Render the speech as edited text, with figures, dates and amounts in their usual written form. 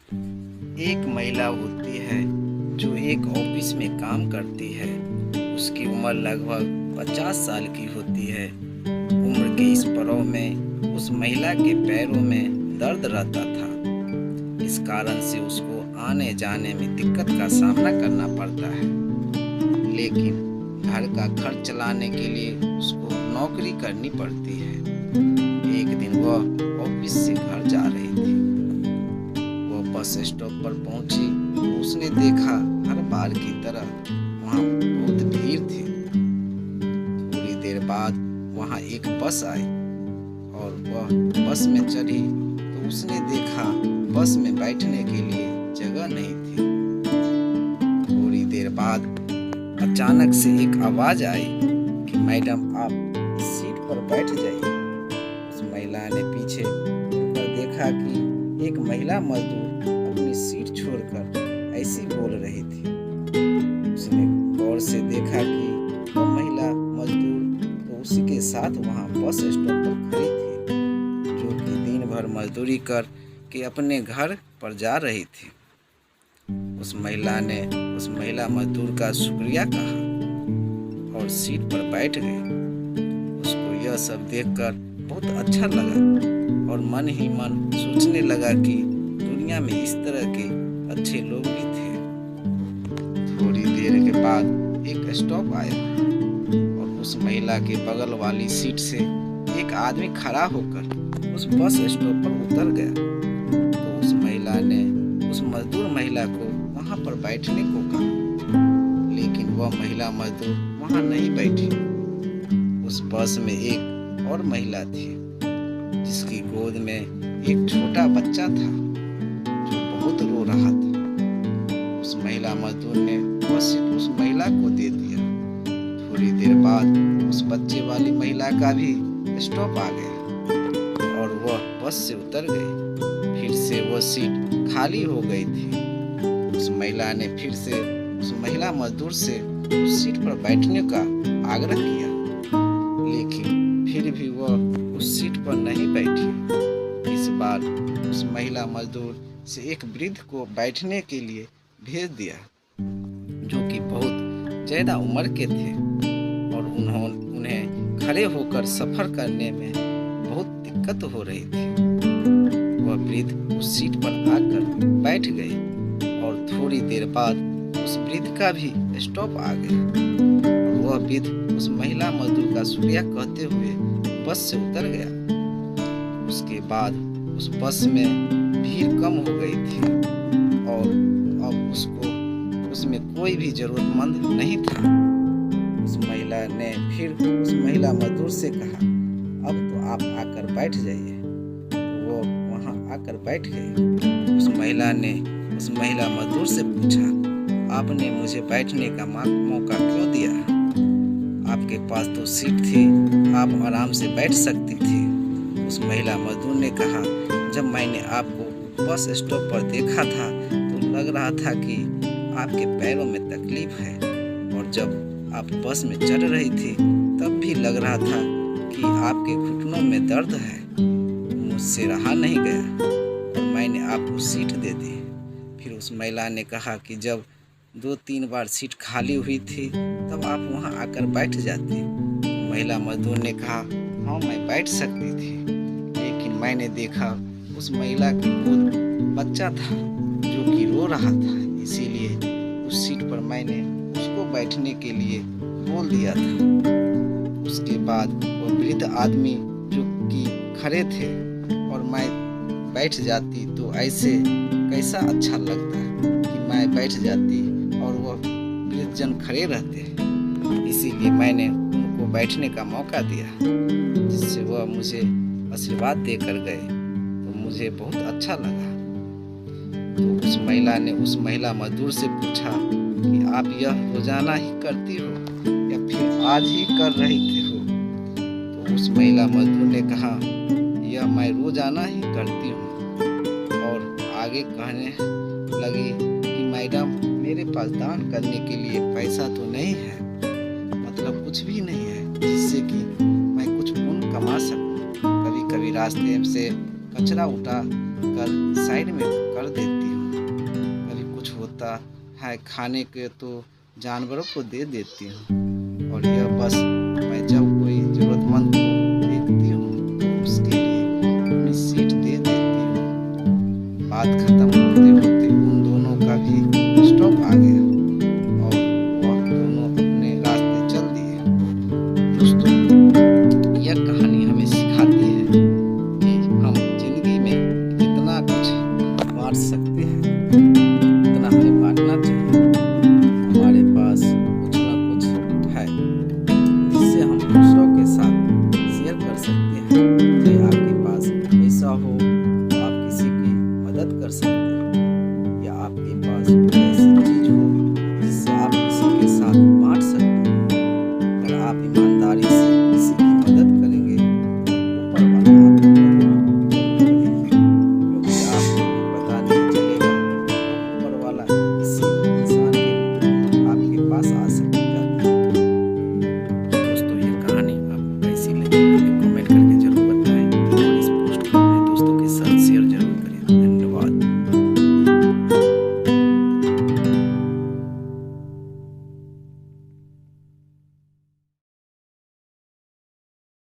एक महिला होती है जो एक ऑफिस में काम करती है। उसकी उम्र लगभग 50 साल की होती है। उम्र के इस पड़ाव में उस महिला के पैरों में दर्द रहता था। इस कारण से उसको आने जाने में दिक्कत का सामना करना पड़ता है। लेकिन घर का खर्च चलाने के लिए उसको नौकरी करनी पड़ती है। एक दिन वह ऑफिस से घर जा रही थी। वह बस स्टॉप पर पहुंची तो उसने देखा हर बार की तरह वहां बहुत भीड़ थी। थोड़ी देर बाद वहां एक बस आई और वह बस में चढ़ी तो उसने देखा बस में बैठने के लिए जगह नहीं थी। थोड़ी देर बाद अचानक से एक आवाज आई कि मैडम, आप इस सीट पर बैठ जाइए। उस महिला ने पीछे मुड़कर देखा कि एक महिला मजदूर अपनी सीट छोड़कर ऐसी बोल रही थी। उसने गौर से देखा कि वह महिला मजदूर तो उसी के साथ वहां बस स्टॉप पर खड़ी थी, जो कि दिन भर मजदूरी कर के अपने घर पर जा रही थी। उस महिला ने उस महिला मजदूर का शुक्रिया कहा और सीट पर बैठ गई। उसको यह सब देखकर बहुत अच्छा लगा और मन ही मन सोचने लगा कि दुनिया में इस तरह के अच्छे लोग भी थे। थोड़ी देर के बाद एक स्टॉप आया और उस महिला के बगल वाली सीट से एक आदमी खड़ा होकर उस बस स्टॉप पर उतर गया। तो उस महिला ने उस मजदूर महिला को वहां पर बैठने को कहा, लेकिन वह महिला मजदूर वहां नहीं बैठी। उस बस में एक और महिला थी जिसकी गोद में एक छोटा बच्चा था जो बहुत रो रहा था। उस महिला मजदूर ने वह सीट उस महिला को दे दिया। थोड़ी देर बाद उस बच्चे वाली महिला का भी स्टॉप आ गया और वह बस से उतर गई। फिर से वह सीट खाली हो गई थी। उस महिला ने फिर से उस महिला मजदूर से उस सीट पर बैठने का आग्रह किया, लेकिन फिर भी वह उस सीट पर नहीं बैठी। इस बार उस महिला मजदूर से एक वृद्ध को बैठने के लिए भेज दिया, जो कि बहुत ज्यादा उम्र के थे और उन्हें खड़े होकर सफर करने में बहुत दिक्कत हो रही थी। वह वृद्ध उस सीट पर आकर बैठ गए और थोड़ी देर बाद उस वृद्ध का भी स्टॉप आ गया और वह वृद्ध उस महिला मजदूर का शुक्रिया कहते हुए बस से उतर गया। उसके बाद उस बस में भीड़ कम हो गई थी और अब उसमें कोई भी जरूरतमंद नहीं था। उस महिला ने फिर उस महिला मजदूर से कहा, अब तो आप आकर बैठ जाइए। वो वहां आकर बैठ गई। उस महिला ने उस महिला मजदूर से पूछा, आपने मुझे बैठने का मौका क्यों दिया? आपके पास तो सीट थी, आप आराम से बैठ सकती थी। उस महिला मजदूर ने कहा, जब मैंने आपको बस स्टॉप पर देखा था तो लग रहा था कि आपके पैरों में तकलीफ है और जब आप बस में चढ़ रही थी तब भी लग रहा था कि आपके घुटनों में दर्द है। मुझसे रहा नहीं गया और मैंने आपको सीट दे दी। फिर उस महिला ने कहा कि जब 2-3 बार सीट खाली हुई थी तब आप वहां आकर बैठ जाती। महिला मजदूर ने कहा, हाँ मैं बैठ सकती थी, लेकिन मैंने देखा उस महिला की गोद बच्चा था जो कि रो रहा था, इसीलिए उस सीट पर मैंने उसको बैठने के लिए बोल दिया था। उसके बाद वो वृद्ध आदमी जो कि खड़े थे और मैं बैठ जाती तो ऐसे कैसा अच्छा लगता कि मैं बैठ जाती और वह वृद्ध जन खड़े रहते। इसीलिए मैंने उनको बैठने का मौका दिया, जिससे वह मुझे आशीर्वाद देकर गए, तो मुझे बहुत अच्छा लगा। तो उस महिला ने उस महिला मजदूर से पूछा कि आप यह रोजाना ही करती हो या फिर आज ही कर रही थी हो? तो उस महिला मजदूर ने कहा, यह मैं रोजाना ही करती हूँ। और आगे कहने लगी कि मैडम, मेरे पास दान करने के लिए पैसा तो नहीं है, मतलब कुछ भी नहीं है जिससे कि मैं कुछ पुण्य कमा सकूं। कभी कभी रास्ते से कचरा उठा कर साइड में कर देती हूँ। कभी कुछ होता है खाने के तो जानवरों को दे देती हूँ। और यह बस मैं जब कोई ज़रूरतमंद को देखती हूँ तो उसके लिए अपनी सीट दे देती हूँ। बात खत्म होते होते उन दोनों का भी स्टॉप आ गया और वह दोनों अपने रास्ते चल दिए। दोस्तों, यह कहानी हमें सिखाती है कि हम जिंदगी में जितना कुछ बांट सकते हैं उतना हमें बांटना चाहिए। हमारे पास कुछ ना कुछ है जिससे हम दूसरों के साथ शेयर कर सकते हैं। चाहे आपके पास पैसा हो तो आप किसी की मदद कर सकते हैं।